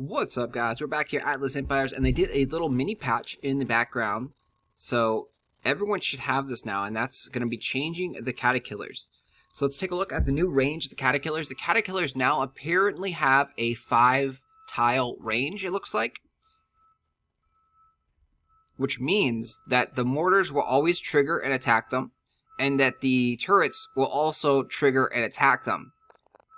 What's up, guys? We're back here at Atlas Empires, and they did a little mini patch in the background, so everyone should have this now, and that's going to be changing the Catakillers. So let's take a look at the new range of the Catakillers. The Catakillers now apparently have a 5-tile range, it looks like, which means that the mortars will always trigger and attack them, and that the turrets will also trigger and attack them.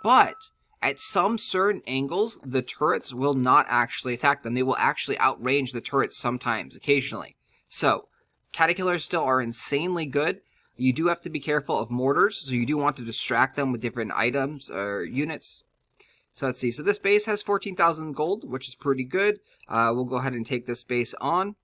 But at some certain angles, the turrets will not actually attack them. They will actually outrange the turrets sometimes, occasionally. So, Catakillers still are insanely good. You do have to be careful of mortars, so you do want to distract them with different items or units. So let's see. So this base has 14,000 gold, which is pretty good. We'll go ahead and take this base on.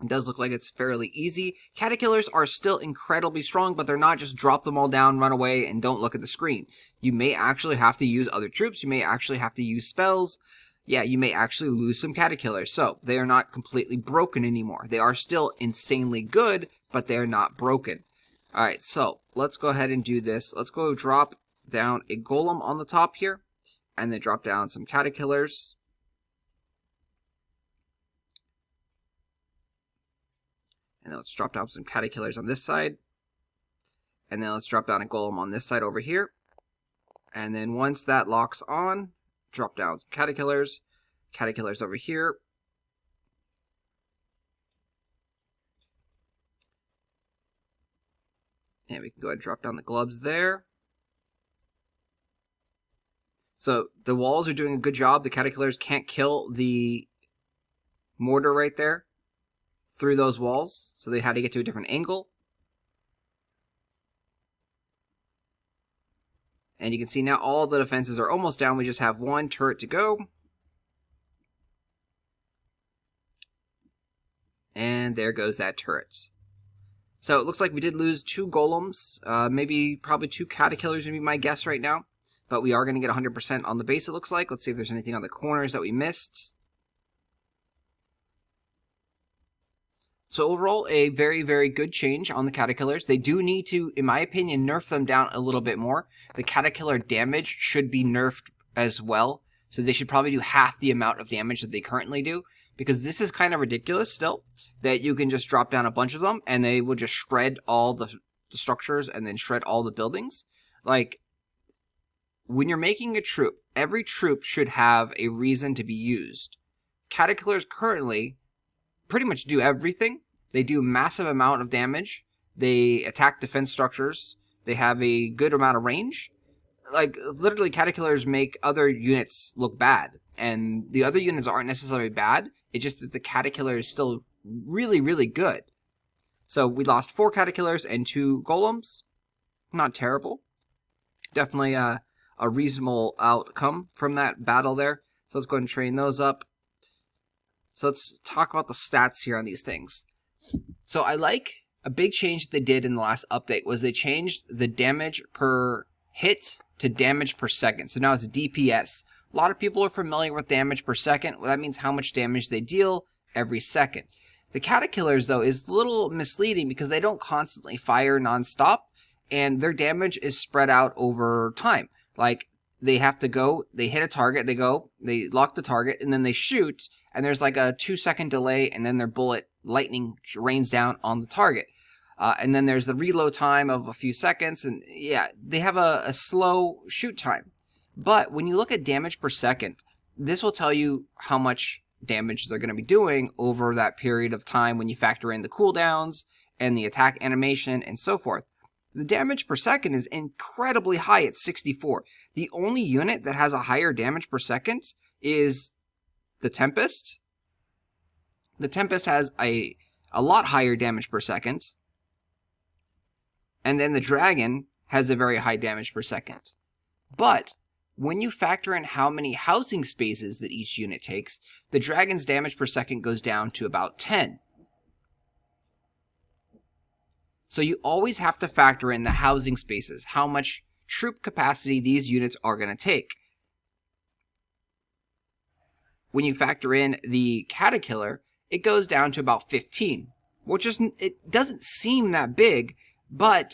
It does look like it's fairly easy. Catakillers are still incredibly strong, but they're not just drop them all down, run away, and don't look at the screen. You may actually have to use other troops. You may actually have to use spells. Yeah, you may actually lose some Catakillers. So they are not completely broken anymore. They are still insanely good, but they are not broken. All right, so let's go ahead and do this. Let's go drop down a golem on the top here, and then drop down some Catakillers. And then let's drop down some Catakillers on this side. And then let's drop down a golem on this side over here. And then once that locks on, drop down some Catakillers. Catakillers over here. And we can go ahead and drop down the glubs there. So the walls are doing a good job. The Catakillers can't kill the mortar right there through those walls, so they had to get to a different angle. And you can see now all the defenses are almost down. We just have one turret to go. And there goes that turret. So it looks like we did lose 2 golems, probably 2 Catakillers would be my guess right now. But we are going to get 100% on the base, it looks like. Let's see if there's anything on the corners that we missed. So overall, a very, very good change on the Catakillers. They do need to, in my opinion, nerf them down a little bit more. The Catakiller damage should be nerfed as well. So they should probably do half the amount of damage that they currently do. Because this is kind of ridiculous still, that you can just drop down a bunch of them and they will just shred all the structures and then shred all the buildings. Like, when you're making a troop, every troop should have a reason to be used. Catakillers currently pretty much do everything. They do a massive amount of damage. They attack defense structures. They have a good amount of range. Like, literally, Catakillers make other units look bad. And the other units aren't necessarily bad. It's just that the Catakiller is still really, really good. So we lost 4 Catakillers and 2 golems. Not terrible. Definitely a reasonable outcome from that battle there. So let's go ahead and train those up. So let's talk about the stats here on these things. So I like a big change that they did in the last update was they changed the damage per hit to damage per second. So now it's DPS. A lot of people are familiar with damage per second. Well, that means how much damage they deal every second. The Catakillers, though, is a little misleading because they don't constantly fire nonstop, and their damage is spread out over time. Like, they have to go, they hit a target, they lock the target, and then they shoot, and there's like a 2-second delay, and then their bullet lightning rains down on the target. And then there's the reload time of a few seconds, and yeah, they have a slow shoot time. But when you look at damage per second, this will tell you how much damage they're going to be doing over that period of time when you factor in the cooldowns and the attack animation and so forth. The damage per second is incredibly high at 64. The only unit that has a higher damage per second is the Tempest. The Tempest has a lot higher damage per second. And then the Dragon has a very high damage per second. But when you factor in how many housing spaces that each unit takes, the Dragon's damage per second goes down to about 10. So you always have to factor in the housing spaces, how much troop capacity these units are going to take. When you factor in the Catakiller, it goes down to about 15, which it doesn't seem that big, but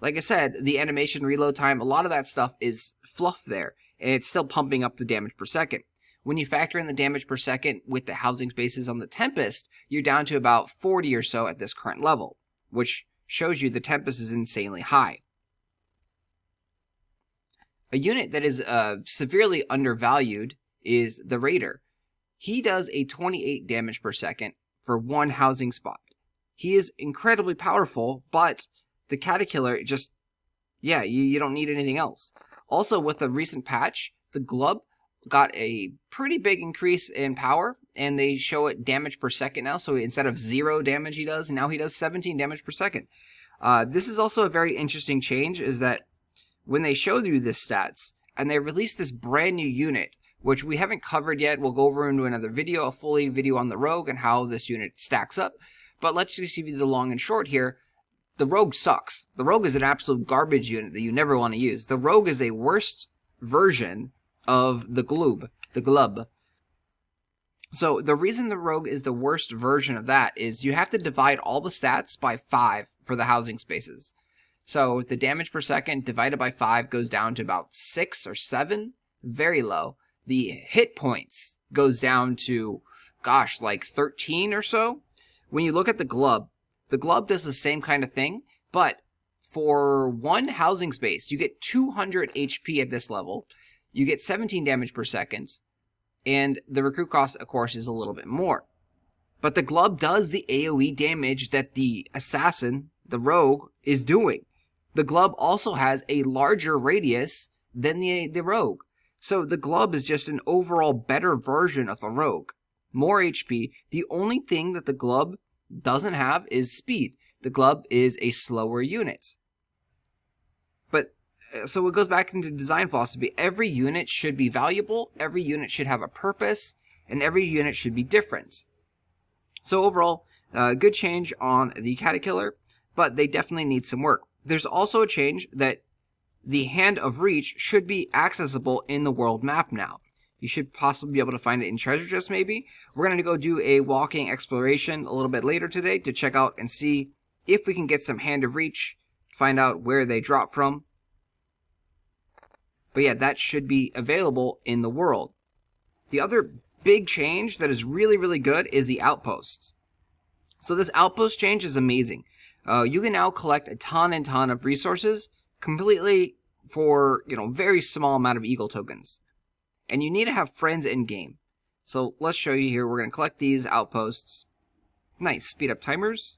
like I said, the animation reload time, a lot of that stuff is fluff there, and it's still pumping up the damage per second. When you factor in the damage per second with the housing spaces on the Tempest, you're down to about 40 or so at this current level, which shows you the Tempest is insanely high. A unit that is severely undervalued is the Raider. He does a 28 damage per second for one housing spot. He is incredibly powerful, but the Catakiller just, yeah, you don't need anything else. Also, with the recent patch, the Glub got a pretty big increase in power, and they show it damage per second now. So instead of 0 damage he does, now he does 17 damage per second. This is also a very interesting change, is that when they show you this stats, and they release this brand new unit, which we haven't covered yet, we'll go over into another video, a fully video on the Rogue and how this unit stacks up. But let's just give you the long and short here. The Rogue sucks. The Rogue is an absolute garbage unit that you never want to use. The Rogue is a worst version of the Glub. So the reason the Rogue is the worst version of that is you have to divide all the stats by 5 for the housing spaces. So the damage per second divided by 5 goes down to about 6 or 7, very low. The hit points goes down to, gosh, like 13 or so. When you look at the Glub does the same kind of thing, but for one housing space, you get 200 HP at this level, you get 17 damage per second, and the recruit cost, of course, is a little bit more. But the Glub does the AoE damage that the Assassin, the Rogue, is doing. The Glub also has a larger radius than the Rogue. So the Glub is just an overall better version of the Rogue. More HP. The only thing that the Glub doesn't have is speed. The Glub is a slower unit. But, so it goes back into design philosophy. Every unit should be valuable, every unit should have a purpose, and every unit should be different. So overall, good change on the Catakiller, but they definitely need some work. There's also a change that the Hand of Reach should be accessible in the world map now. You should possibly be able to find it in treasure chests, maybe. We're going to go do a walking exploration a little bit later today to check out and see if we can get some Hand of Reach, find out where they drop from. But yeah, that should be available in the world. The other big change that is really, really good is the outposts. So this outpost change is amazing. You can now collect a ton and ton of resources completely for, very small amount of Eagle tokens. And you need to have friends in game. So let's show you here. We're going to collect these outposts. Nice, speed up timers.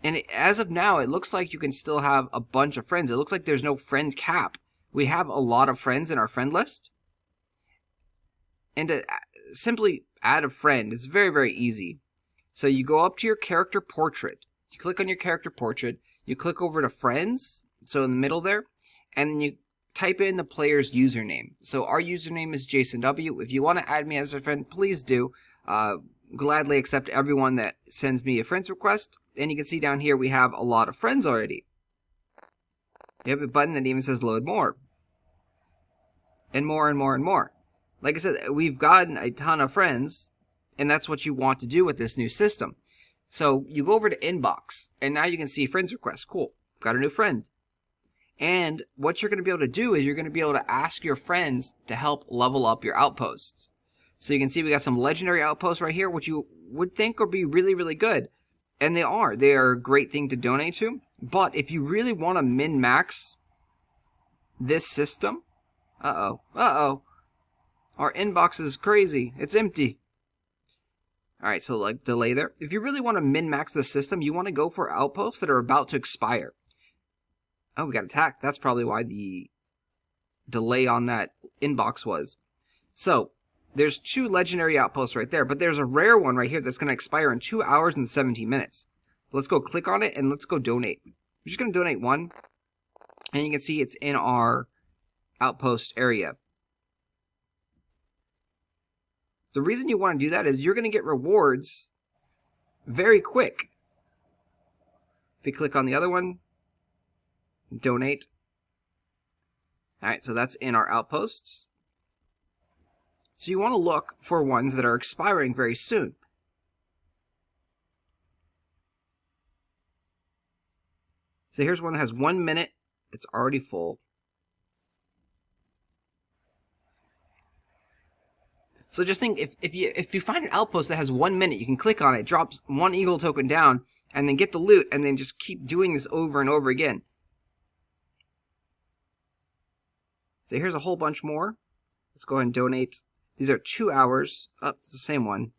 And as of now, it looks like you can still have a bunch of friends. It looks like there's no friend cap. We have a lot of friends in our friend list. And to simply add a friend is very, very easy. So you go up to your character portrait. You click on your character portrait. You click over to friends. So in the middle there. And then you type in the player's username. So our username is Jason W. If you want to add me as a friend, please do. Gladly accept everyone that sends me a friend's request. And you can see down here we have a lot of friends already. You have a button that even says load more. And more and more and more. Like I said, we've gotten a ton of friends. And that's what you want to do with this new system. So you go over to inbox. And now you can see friends requests. Cool. Got a new friend. And what you're going to be able to do is you're going to be able to ask your friends to help level up your outposts. So you can see we got some legendary outposts right here, which you would think would be really, really good. And they are. They are a great thing to donate to. But if you really want to min-max this system... Uh-oh. Our inbox is crazy. It's empty. Alright, so like delay there. If you really want to min-max the system, you want to go for outposts that are about to expire. Oh, we got attacked. That's probably why the delay on that inbox was. So, there's 2 legendary outposts right there, but there's a rare one right here that's going to expire in 2 hours and 17 minutes. Let's go click on it and let's go donate. We're just going to donate 1. And you can see it's in our outpost area. The reason you want to do that is you're going to get rewards very quick. If you click on the other one, donate. Alright, so that's in our outposts. So you want to look for ones that are expiring very soon. So here's one that has 1 minute. It's already full. So just think, if you find an outpost that has 1 minute, you can click on it, drops 1 eagle token down, and then get the loot, and then just keep doing this over and over again. So here's a whole bunch more. Let's go ahead and donate. These are 2 hours. Oh, it's the same one.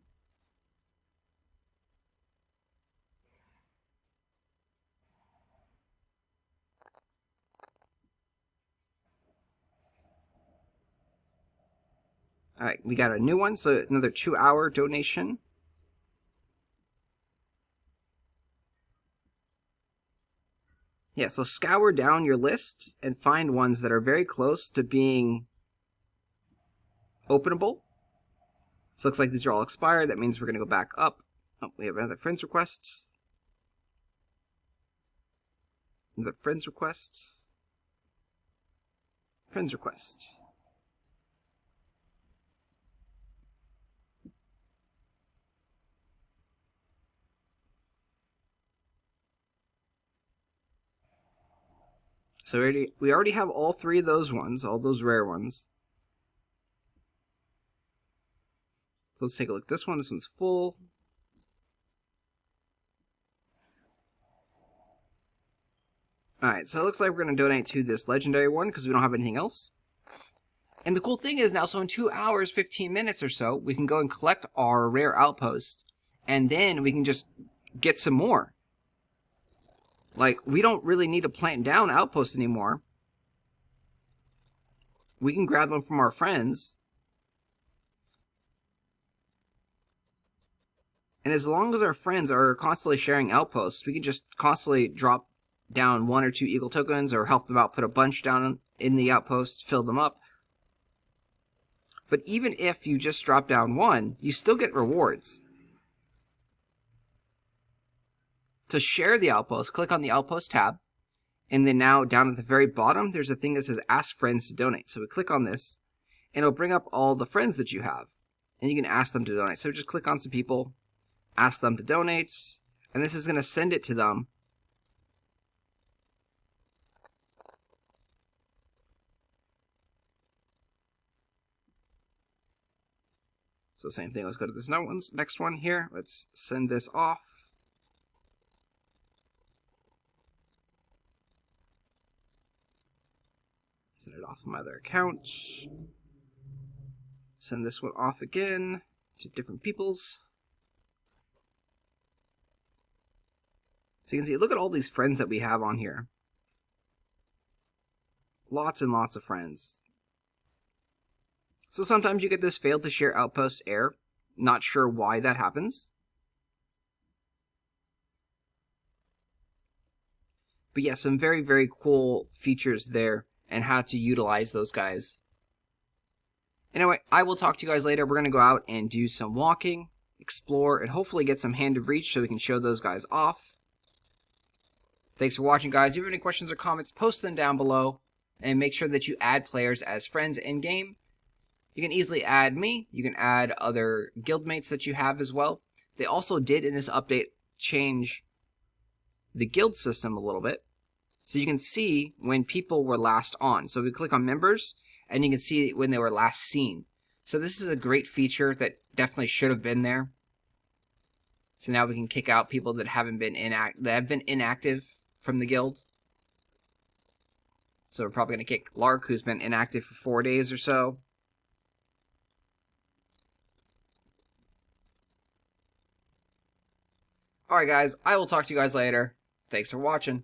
Alright, we got a new one, so another 2-hour donation. Yeah, so scour down your list and find ones that are very close to being openable. So it looks like these are all expired. That means we're going to go back up. Oh, we have another friends request. Another friends request. Friends request. So we already have all 3 of those ones, all those rare ones. So let's take a look at this one. This one's full. Alright, so it looks like we're going to donate to this legendary one because we don't have anything else. And the cool thing is now, so in 2 hours, 15 minutes or so, we can go and collect our rare outpost. And then we can just get some more. Like, we don't really need to plant down outposts anymore. We can grab them from our friends. And as long as our friends are constantly sharing outposts, we can just constantly drop down 1 or 2 eagle tokens or help them out, put a bunch down in the outpost, fill them up. But even if you just drop down 1, you still get rewards. To share the outpost, click on the outpost tab, and then now down at the very bottom, there's a thing that says ask friends to donate. So we click on this, and it'll bring up all the friends that you have, and you can ask them to donate. So just click on some people, ask them to donate, and this is going to send it to them. So same thing, let's go to this next one here. Let's send this off. Send it off on my other account. Send this one off again to different peoples. So you can see, look at all these friends that we have on here. Lots and lots of friends. So sometimes you get this failed to share outpost error. Not sure why that happens. But yeah, some very, very cool features there and how to utilize those guys. Anyway, I will talk to you guys later. We're going to go out and do some walking, explore, and hopefully get some hand of reach so we can show those guys off. Thanks for watching, guys. If you have any questions or comments, post them down below. And make sure that you add players as friends in-game. You can easily add me. You can add other guildmates that you have as well. They also did, in this update, change the guild system a little bit. So you can see when people were last on. So we click on members, and you can see when they were last seen. So this is a great feature that definitely should have been there. So now we can kick out people that have been inactive from the guild. So we're probably going to kick Lark, who's been inactive for 4 days or so. Alright guys, I will talk to you guys later. Thanks for watching.